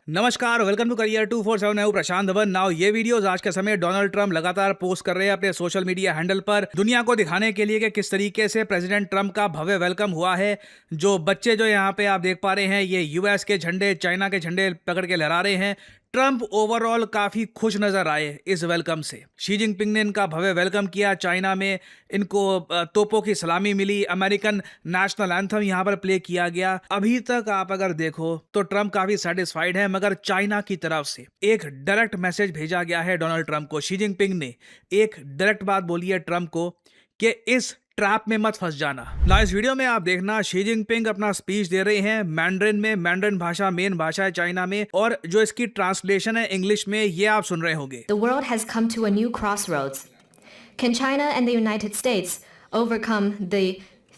नमस्कार, welcome to career 247। मैं हूं प्रशांत धवन। नाउ ये वीडियोस आज के समय डोनाल्ड ट्रंप लगातार पोस्ट कर रहे हैं अपने सोशल मीडिया हैंडल पर, दुनिया को दिखाने के लिए कि किस तरीके से प्रेसिडेंट ट्रंप का भव्य वेलकम हुआ है। जो बच्चे जो यहाँ पे आप देख पा रहे हैं, ये यूएस के झंडे, चाइना के झंडे पकड़ के लहरा रहे हैं। ट्रंप ओवरऑल काफी खुश नजर आए इस वेलकम से। शी जिनपिंग ने इनका भव्य वेलकम किया। चाइना में इनको तोपों की सलामी मिली। अमेरिकन नेशनल एंथम यहाँ पर प्ले किया गया। अभी तक आप अगर देखो तो ट्रंप काफी सेटिस्फाइड है, मगर चाइना की तरफ से एक डायरेक्ट मैसेज भेजा गया है डोनाल्ड ट्रंप को। शी जिनपिंग ने एक डायरेक्ट बात बोली है ट्रंप को कि इस ट्रैप में मत फंस जाना। ना इस वीडियो में आप देखना, शी जिनपिंग अपना स्पीच दे रहे हैं मैंड्रिन में। मैंड्रिन भाषा मेन भाषा है चाइना में, और जो इसकी ट्रांसलेशन है इंग्लिश में, ये आप सुन रहे होंगे। The world has come to a new crossroads. Can China and the United States overcome the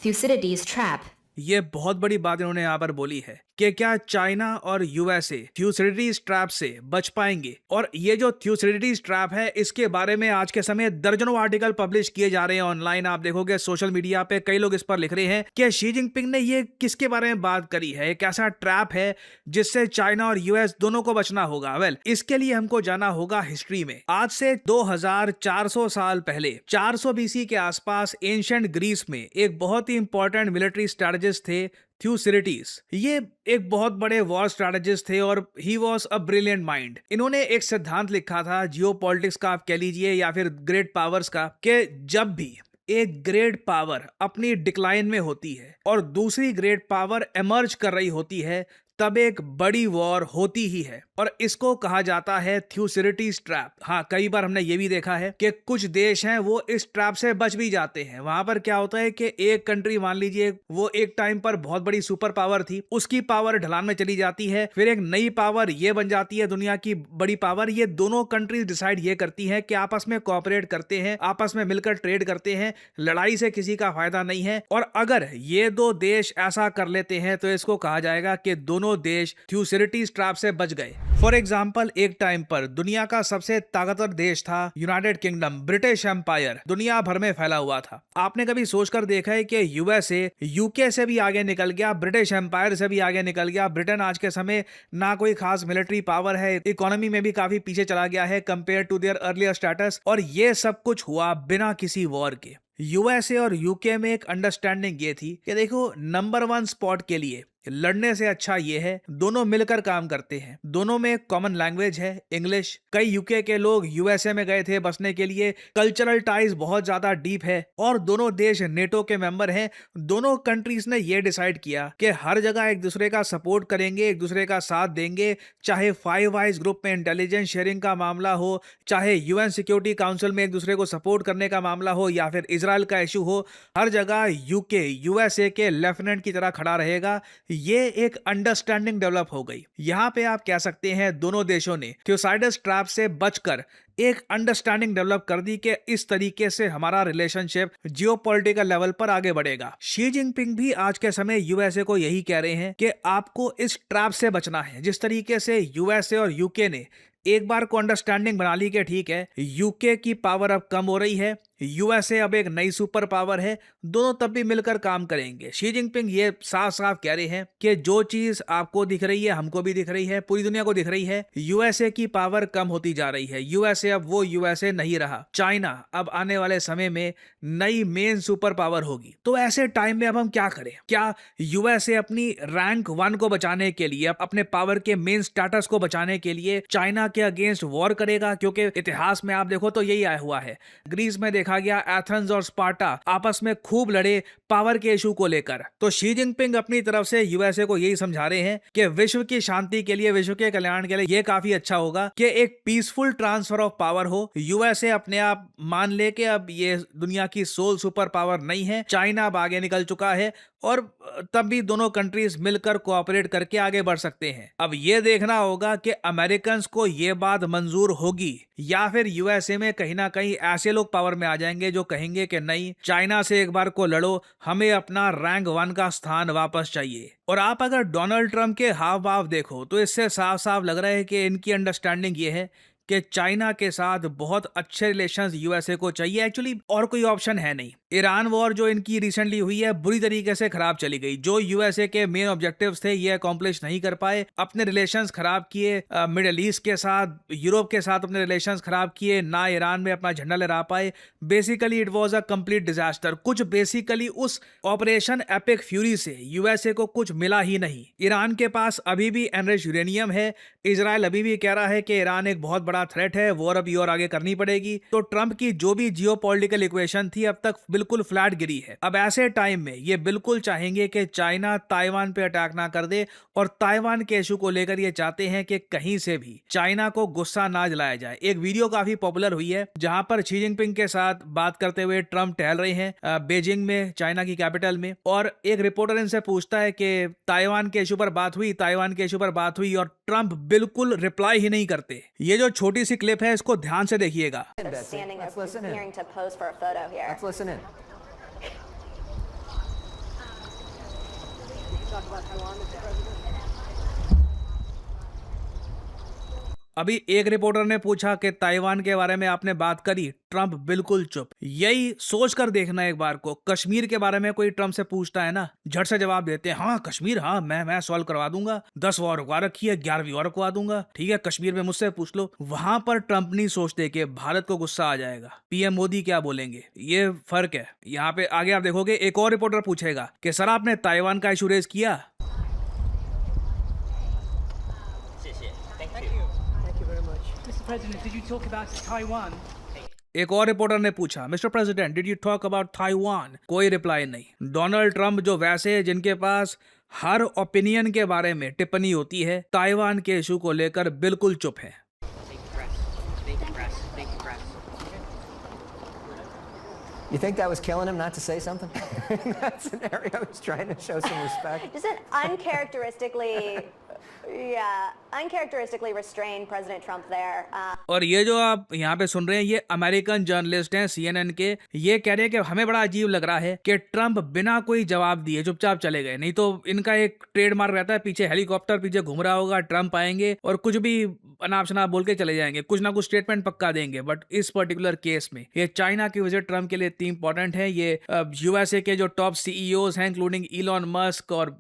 Thucydides trap? ये बहुत बड़ी बात इन्होंने यहाँ पर बोली है कि क्या चाइना और यूएसए थ्यूसिडिटीज ट्रैप से बच पाएंगे। और ये जो थ्यूसिडिटीज ट्रैप है, इसके बारे में आज के समय दर्जनों आर्टिकल पब्लिश किए जा रहे हैं ऑनलाइन। आप देखोगे सोशल मीडिया पे कई लोग इस पर लिख रहे हैं कि शी जिनपिंग ने ये किसके बारे में बात करी है, एक ऐसा ट्रैप है जिससे चाइना और यूएस दोनों को बचना होगा। इसके लिए हमको जाना होगा हिस्ट्री में। आज से 2400 साल पहले 400 बीसी के आसपास एंशिएंट ग्रीस में एक बहुत ही इंपॉर्टेंट मिलिट्री स्ट्रेटेजिस्ट थे थ्यूसिडिटीज। ये एक बहुत बड़े वॉर स्ट्रेटेजिस्ट थे और he was a brilliant mind. इन्होंने एक सिद्धांत लिखा था, जियोपॉलिटिक्स का आप कह लीजिए या फिर ग्रेट पावर्स का, कि जब भी एक ग्रेट पावर अपनी डिक्लाइन में होती है और दूसरी ग्रेट पावर एमर्ज कर रही होती है, तब एक बड़ी वॉर होती ही है। और इसको कहा जाता है थ्यूसिडिटीज ट्रैप। हाँ, कई बार हमने ये भी देखा है कि कुछ देश हैं वो इस ट्रैप से बच भी जाते हैं। वहां पर क्या होता है कि एक कंट्री, मान लीजिए वो एक टाइम पर बहुत बड़ी सुपर पावर थी, उसकी पावर ढलान में चली जाती है, फिर एक नई पावर ये बन जाती है दुनिया की बड़ी पावर। ये दोनों कंट्रीज डिसाइड ये करती है कि आपस में कोऑपरेट करते हैं, आपस में मिलकर ट्रेड करते हैं, लड़ाई से किसी का फायदा नहीं है। और अगर ये दो देश ऐसा कर लेते हैं तो इसको कहा जाएगा कि दोनों देश थ्यूसिडिटीज ट्रैप से बच गए। फॉर एग्जाम्पल, एक टाइम पर दुनिया का सबसे ताकतवर देश था यूनाइटेड किंगडम। ब्रिटिश एम्पायर दुनिया भर में फैला हुआ था। आपने कभी सोचकर देखा है कि यूएसए यूके से भी आगे निकल गया, ब्रिटिश एम्पायर से भी आगे निकल गया। ब्रिटेन आज के समय ना कोई खास मिलिट्री पावर है, इकोनॉमी में भी काफी पीछे चला गया है compare to their earlier status. और ये सब कुछ हुआ बिना किसी वॉर के। यूएसए और यूके में एक अंडरस्टैंडिंग ये थी कि देखो, नंबर 1 स्पॉट के लिए लड़ने से अच्छा ये है दोनों मिलकर काम करते हैं। दोनों में कॉमन लैंग्वेज है, इंग्लिश। कई यूके के लोग यूएसए में गए थे बसने के लिए। कल्चरल टाइज बहुत ज्यादा डीप है और दोनों देश नेटो के मेंबर हैं। दोनों कंट्रीज ने ये डिसाइड किया कि हर जगह एक दूसरे का सपोर्ट करेंगे, एक दूसरे का साथ देंगे। चाहे फाइव आइज ग्रुप में इंटेलिजेंस शेयरिंग का मामला हो, चाहे यूएन सिक्योरिटी काउंसिल में एक दूसरे को सपोर्ट करने का मामला हो, या फिर इजराइल का इशू हो, हर जगह यूके यूएसए के लेफ्टिनेंट की तरह खड़ा रहेगा। ये एक अंडरस्टैंडिंग डेवलप हो गई। यहां पे आप कह सकते हैं दोनों देशों ने थ्यूसाइडस ट्रैप से बचकर एक अंडरस्टैंडिंग डेवलप कर दी कि इस तरीके से हमारा रिलेशनशिप जियोपॉलिटिकल लेवल पर आगे बढ़ेगा। शी जिनपिंग भी आज के समय यूएसए को यही कह रहे हैं कि आपको इस ट्रैप से बचना है। जिस तरीके से यूएसए और यूके ने एक बार को अंडरस्टैंडिंग बना ली कि ठीक है, यूके की पावर अब कम हो रही है, यूएसए अब एक नई सुपर पावर है, दोनों तब भी मिलकर काम करेंगे। शी जिनपिंग ये साफ साफ कह रहे हैं कि जो चीज आपको दिख रही है हमको भी दिख रही है, पूरी दुनिया को दिख रही है। यूएसए की पावर कम होती जा रही है। यूएसए अब वो यूएसए नहीं रहा। चाइना अब आने वाले समय में नई मेन सुपर पावर होगी। तो ऐसे टाइम में अब हम क्या करें? क्या यूएसए अपनी रैंक 1 को बचाने के लिए, अपने पावर के मेन स्टेटस को बचाने के लिए चाइना के अगेंस्ट वॉर करेगा? क्योंकि इतिहास में आप देखो तो यही आया हुआ है। ग्रीस में देखा गया, एथेंस और स्पार्टा आपस में खूब लड़े पावर के इशू को लेकर। तो शी जिनपिंग अपनी तरफ से यूएसए को यही समझा रहे हैं कि विश्व की शांति के लिए, विश्व के कल्याण के लिए ये काफी अच्छा होगा कि एक पीसफुल ट्रांसफर ऑफ पावर हो। यूएसए अपने आप मान ले कि अब ये दुनिया की सोल सुपर पावर नहीं है, चाइना अब आगे निकल चुका है, और तब भी दोनों कंट्रीज मिलकर कोऑपरेट करके आगे बढ़ सकते हैं। अब ये देखना होगा कि अमेरिकन्स को ये बात मंजूर होगी या फिर यूएसए में कहीं ना कहीं ऐसे लोग पावर में आ जाएंगे जो कहेंगे कि नहीं, चाइना से एक बार को लड़ो, हमें अपना रैंक 1 का स्थान वापस चाहिए। और आप अगर डोनाल्ड ट्रंप के हाव भाव देखो तो इससे साफ साफ लग रहा है कि इनकी अंडरस्टैंडिंग ये है कि चाइना के साथ बहुत अच्छे रिलेशंस यूएसए को चाहिए एक्चुअली, और कोई ऑप्शन है नहीं। ईरान वॉर जो इनकी रिसेंटली हुई है बुरी तरीके से खराब चली गई। जो यूएसए के मेन ऑब्जेक्टिव्स थे ये अकॉम्प्लिश नहीं कर पाए, अपने रिलेशंस खराब किए, मिडिल ईस्ट के साथ, यूरोप के साथ अपने रिलेशंस खराब किए, ना ईरान में अपना झंडा लहरा पाए। Basically it was a complete disaster. कुछ बेसिकली उस ऑपरेशन एपिक फ्यूरी से यूएसए को कुछ मिला ही नहीं। ईरान के पास अभी भी एनरिच यूरेनियम है। इजराइल अभी भी कह रहा है कि ईरान एक बहुत बड़ा थ्रेट है, वॉर अभी और आगे करनी पड़ेगी। तो ट्रंप की जो भी जियोपॉलिटिकल इक्वेशन थी अब तक बिल्कुल फ्लैट गिरी है। अब ऐसे टाइम में ये बिल्कुल चाहेंगे कि चाइना ताइवान पे अटैक ना कर दे, और ताइवान के इशू को लेकर ये चाहते हैं कि कहीं से भी चाइना को गुस्सा ना दिलाया जाए। एक वीडियो काफी पॉपुलर हुई है जहां पर शी जिनपिंग के साथ बात करते हुए ट्रंप टहल रहे हैं बीजिंग में, चाइना की कैपिटल में, और एक रिपोर्टर इनसे पूछता है कि ताइवान के इशू पर बात हुई, ताइवान के इशू पर बात हुई, और ट्रंप बिल्कुल रिप्लाई ही नहीं करते। ये जो छोटी सी क्लिप है इसको ध्यान से देखिएगा। Standing up, appearing to pose for a photo here. Let's listen in. अभी एक रिपोर्टर ने पूछा कि ताइवान के बारे में आपने बात करी, ट्रंप बिल्कुल चुप। यही सोच कर देखना एक बार को, कश्मीर के बारे में कोई ट्रंप से पूछता है ना, झट से जवाब देते हैं हाँ कश्मीर, हाँ मैं सॉल्व करवा दूंगा, 10 वॉर रुकवा रखी है, 11वीं और रुकवा दूंगा, ठीक है कश्मीर में मुझसे पूछ लो। वहां पर ट्रंप नहीं सोचते कि भारत को गुस्सा आ जाएगा, पीएम मोदी क्या बोलेंगे। ये फर्क है। यहाँ पे आगे आप देखोगे एक और रिपोर्टर पूछेगा कि सर आपने ताइवान का इशू रेज किया। Mr. President, did you talk about Taiwan? एक और रिपोर्टर ने पूछा mister president did you talk about Taiwan. कोई रिप्लाई नहीं। डोनाल्ड ट्रंप जो वैसे जिनके पास हर ओपिनियन के बारे में टिप्पणी होती है, ताइवान के इशू को लेकर बिल्कुल चुप है। You think that was killing him not to say something? That scenario, he's trying to show some respect. Just an uncharacteristically restrained President Trump there. और ये जो आप यहाँ पे सुन रहे हैं ये अमेरिकन जर्नलिस्ट हैं CNN के, ये कह रहे हैं कि हमें बड़ा अजीब लग रहा है कि ट्रंप बिना कोई जवाब दिए चुपचाप चले गए। नहीं तो इनका एक ट्रेडमार्क रहता है, पीछे हेलीकॉप्टर पीछे घूम रहा होगा, ट्रंप आएंगे और कुछ भी अनाप शनाप बोल के चले जाएंगे, कुछ ना कुछ स्टेटमेंट पक्का देंगे। बट इस पर्टिकुलर केस में ये चाइना की विजिट ट्रंप के लिए इतनी इंपॉर्टेंट है। ये यूएसए के जो टॉप CEOs हैं इंक्लूडिंग इलॉन मस्क और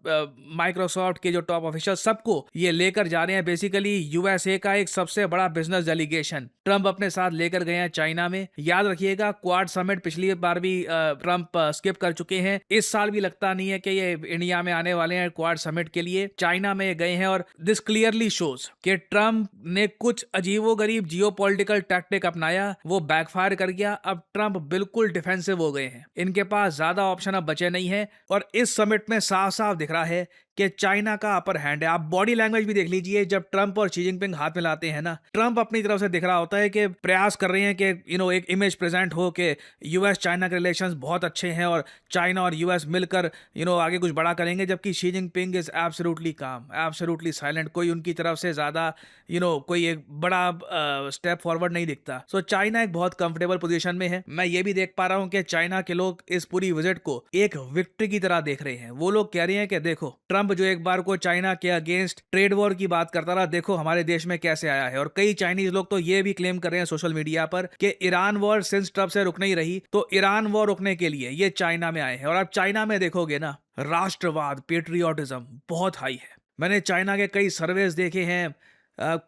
माइक्रोसॉफ्ट के जो टॉप ऑफिसर, सबको ये लेकर जा रहे हैं। बेसिकली यूएसए का एक सबसे बड़ा बिजनेस डेलीगेशन ट्रंप अपने साथ लेकर गए हैं चाइना में। याद रखिएगा क्वाड समिट पिछली बार भी ट्रंप स्किप कर चुके हैं, इस साल भी लगता नहीं है कि ये इंडिया में आने वाले हैं क्वाड समिट के लिए। चाइना में गए हैं और दिस क्लियरली शोज कि ट्रंप ने कुछ अजीबोगरीब जियोपॉलिटिकल टैक्टिक अपनाया, वो बैकफायर कर गया। अब ट्रंप बिल्कुल डिफेंसिव हो गए हैं, इनके पास ज्यादा ऑप्शन अब बचे नहीं है। और इस समिट में साफ साफ दिख रहा है कि चाइना का अपर हैंड है। आप बॉडी लैंग्वेज भी देख लीजिए, जब ट्रंप और शी जिनपिंग हाथ मिलाते हैं ना, ट्रंप अपनी तरफ से दिख रहा होता है कि प्रयास कर रहे हैं कि एक इमेज प्रेजेंट हो कि यूएस चाइना के रिलेशंस बहुत अच्छे हैं और चाइना और यूएस मिलकर आगे कुछ बड़ा करेंगे, जबकि शी जिनपिंग इज एब्सोल्युटली काम, एब्सोल्युटली साइलेंट। कोई उनकी तरफ से ज्यादा कोई एक बड़ा स्टेप फॉरवर्ड नहीं दिखता। सो चाइना एक बहुत कंफर्टेबल पोजीशन में है। मैं ये भी देख पा रहा हूँ कि चाइना के लोग इस पूरी विजिट को एक विक्ट्री की तरह देख रहे हैं। वो लोग कह रहे हैं कि देखो ट्रंप जो एक बार को चाइना के अगेंस्ट ट्रेड वॉर की बात करता रहा, देखो हमारे देश में कैसे आया है। और कई चाइनीज लोग तो ये भी क्लेम कर रहे हैं सोशल मीडिया पर कि ईरान वॉर सिंस ट्रंप से रुक नहीं रही, तो ईरान वॉर रुकने के लिए ये चाइना में आए हैं। और आप चाइना में देखोगे ना, राष्ट्रवाद, पेट्रियोटिज्म बहुत हाई है। मैंने चाइना के कई सर्वेस देखे हैं,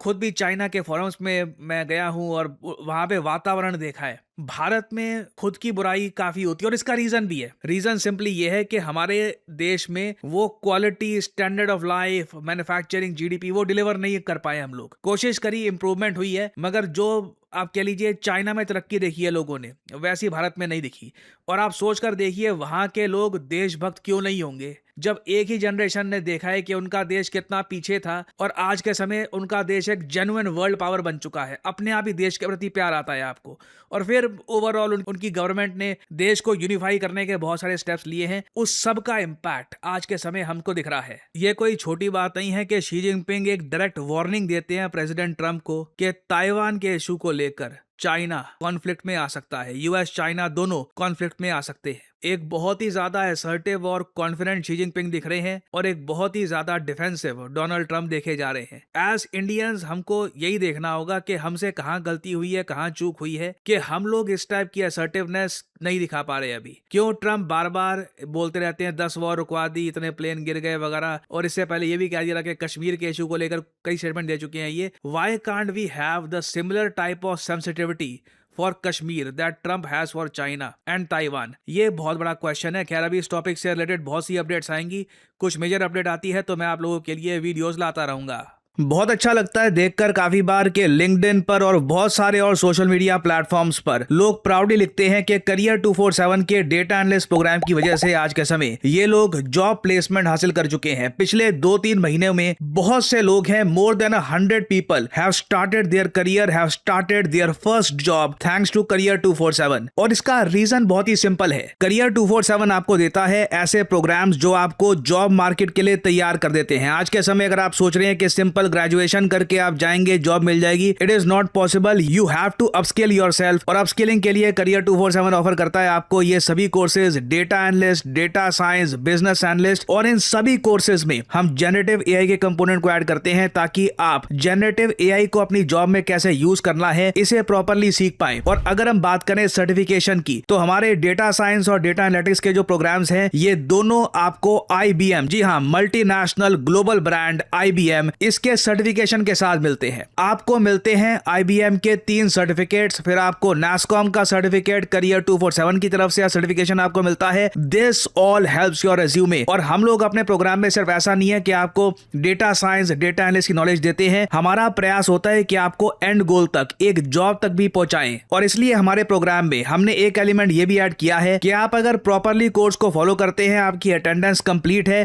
खुद भी चाइना के फोरम्स में मैं गया हूं और वहां पे वातावरण देखा है। भारत में खुद की बुराई काफी होती है और इसका रीजन भी है। रीजन सिंपली ये है कि हमारे देश में वो quality, standard of life, manufacturing, GDP वो डिलीवर नहीं कर पाए हम लोग। कोशिश करी, इंप्रूवमेंट हुई है, मगर जो आप कह लीजिए चाइना में तरक्की देखी है लोगों ने, वैसी भारत में नहीं दिखी। और आप सोच कर देखिए वहां के लोग देशभक्त क्यों नहीं होंगे, जब एक ही जनरेशन ने देखा है कि उनका देश कितना पीछे था और आज के समय उनका देश एक जेन्युइन वर्ल्ड पावर बन चुका है। अपने आप ही देश के प्रति प्यार आता है आपको। और फिर ओवरऑल उनकी गवर्नमेंट ने देश को यूनिफाई करने के बहुत सारे स्टेप्स लिए हैं, उस सब का इम्पैक्ट आज के समय हमको दिख रहा है। ये कोई छोटी बात नहीं है कि शी जिनपिंग एक डायरेक्ट वार्निंग देते हैं प्रेसिडेंट ट्रंप को कि ताइवान के इशू को लेकर चाइना कॉन्फ्लिक्ट में आ सकता है, यूएस चाइना दोनों कॉन्फ्लिक्ट में आ सकते हैं। एक बहुत ही ज्यादा असर्टिव और कॉन्फिडेंट शी जिनपिंग दिख रहे हैं और एक बहुत ही ज्यादा डिफेंसिव डोनाल्ड ट्रंप देखे जा रहे हैं। एज इंडियंस हमको यही देखना होगा कि हमसे कहाँ गलती हुई है, कहाँ चूक हुई है कि हम लोग इस टाइप की असर्टिवनेस नहीं दिखा पा रहे अभी। क्यों ट्रंप बार बार बोलते रहते हैं 10 वॉर रुकवा दी, इतने प्लेन गिर गए वगैरह, और इससे पहले ये भी कह दिया कि कश्मीर के इशू को लेकर कई स्टेटमेंट दे चुके हैं ये। Why can't we have the similar type of sensitivity for Kashmir that Trump has for China and Taiwan? ये बहुत बड़ा क्वेश्चन है। खैर अभी इस टॉपिक से रिलेटेड बहुत सी अपडेट्स आएंगी, कुछ मेजर अपडेट आती है तो मैं आप लोगों के लिए वीडियोस लाता रहूंगा। बहुत अच्छा लगता है देखकर काफी बार के लिंक्डइन पर और बहुत सारे और सोशल मीडिया प्लेटफॉर्म्स पर लोग प्राउडली लिखते हैं कि करियर 247 के डेटा एनालिस्ट प्रोग्राम की वजह से आज के समय ये लोग जॉब प्लेसमेंट हासिल कर चुके हैं। पिछले 2-3 महीने में बहुत से लोग हैं, more than 100 people have started their career, have started their first job thanks to career 247। और इसका रीजन बहुत ही सिंपल है। करियर 247 आपको देता है ऐसे प्रोग्राम्स जो आपको जॉब मार्केट के लिए तैयार कर देते हैं। आज के समय अगर आप सोच रहे हैं कि सिंपल ग्रेजुएशन करके आप जाएंगे जॉब मिल जाएगी, it is not possible. You have to upskill yourself, और अपस्किलिंग के लिए करियर 247 ऑफर करता है आपको ये सभी courses, data analyst, data science, business analyst, और इन सभी कोर्सेज में हम जनरेटिव एआई के कंपोनेंट को ऐड करते हैं ताकि आप जनरेटिव एआई को अपनी जॉब में कैसे यूज करना है इसे प्रॉपरली सीख पाए। और अगर हम बात करें सर्टिफिकेशन की, तो हमारे डेटा साइंस और डेटा एनालिटिक्स के जो प्रोग्राम्स हैं ये दोनों आपको IBM, जी हाँ, मल्टीनेशनल ग्लोबल ब्रांड IBM, इसके सर्टिफिकेशन के साथ मिलते हैं। आपको मिलते हैं IBM के 3 सर्टिफिकेट्स, फिर आपको NASSCOM का सर्टिफिकेट करियर 247 की तरफ से सर्टिफिकेशन आपको मिलता है। This all helps your resume. और हम लोग अपने प्रोग्राम में सिर्फ ऐसा नहीं है कि आपको डेटा साइंस, डेटा एनालिस्ट की नॉलेज देते हैं, हमारा प्रयास होता है कि आपको एंड गोल तक, एक जॉब तक भी पहुंचाएं। और इसलिए हमारे प्रोग्राम में हमने एक एलिमेंट ये भी ऐड किया है कि आप अगर प्रॉपरली कोर्स को फॉलो करते हैं, आपकी अटेंडेंस कंप्लीट है,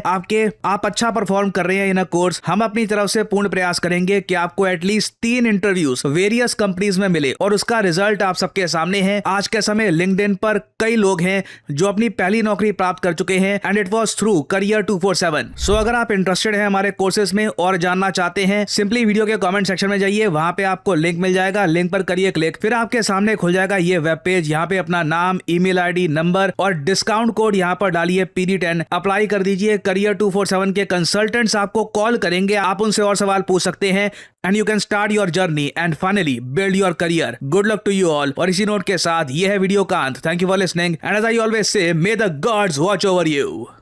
आप अच्छा परफॉर्म कर रहे हैं इन कोर्स, हम अपनी तरफ से पूर्ण प्रयास करेंगे कि आपको एटलीस्ट 3 इंटरव्यूज वेरियस कंपनीज में मिले और उसका रिजल्ट आप सबके सामने है। आज के समय लिंक्डइन पर कई लोग हैं जो अपनी पहली नौकरी प्राप्त कर चुके हैं, and it was through career 247। सो अगर आप इंटरेस्टेड हैं हमारे कोर्सेज में और जानना चाहते हैं, सिंपली वीडियो के कमेंट सेक्शन में जाइए, वहां पे आपको लिंक मिल जाएगा, लिंक पर करिए क्लिक, फिर आपके सामने खुल जाएगा ये वेब पेज। यहाँ पे अपना नाम, ईमेल आईडी, नंबर और डिस्काउंट कोड यहाँ पर डालिए PD10, अप्लाई कर दीजिए। करियर 247 के कंसल्टेंट्स आपको कॉल करेंगे, आप उनसे और सवाल पूछ सकते हैं, and you can start your journey and finally build your career. Good luck to you all. और इसी नोट के साथ ये है वीडियो का अंत। Thank you for listening, and as I always say, may the gods watch over you.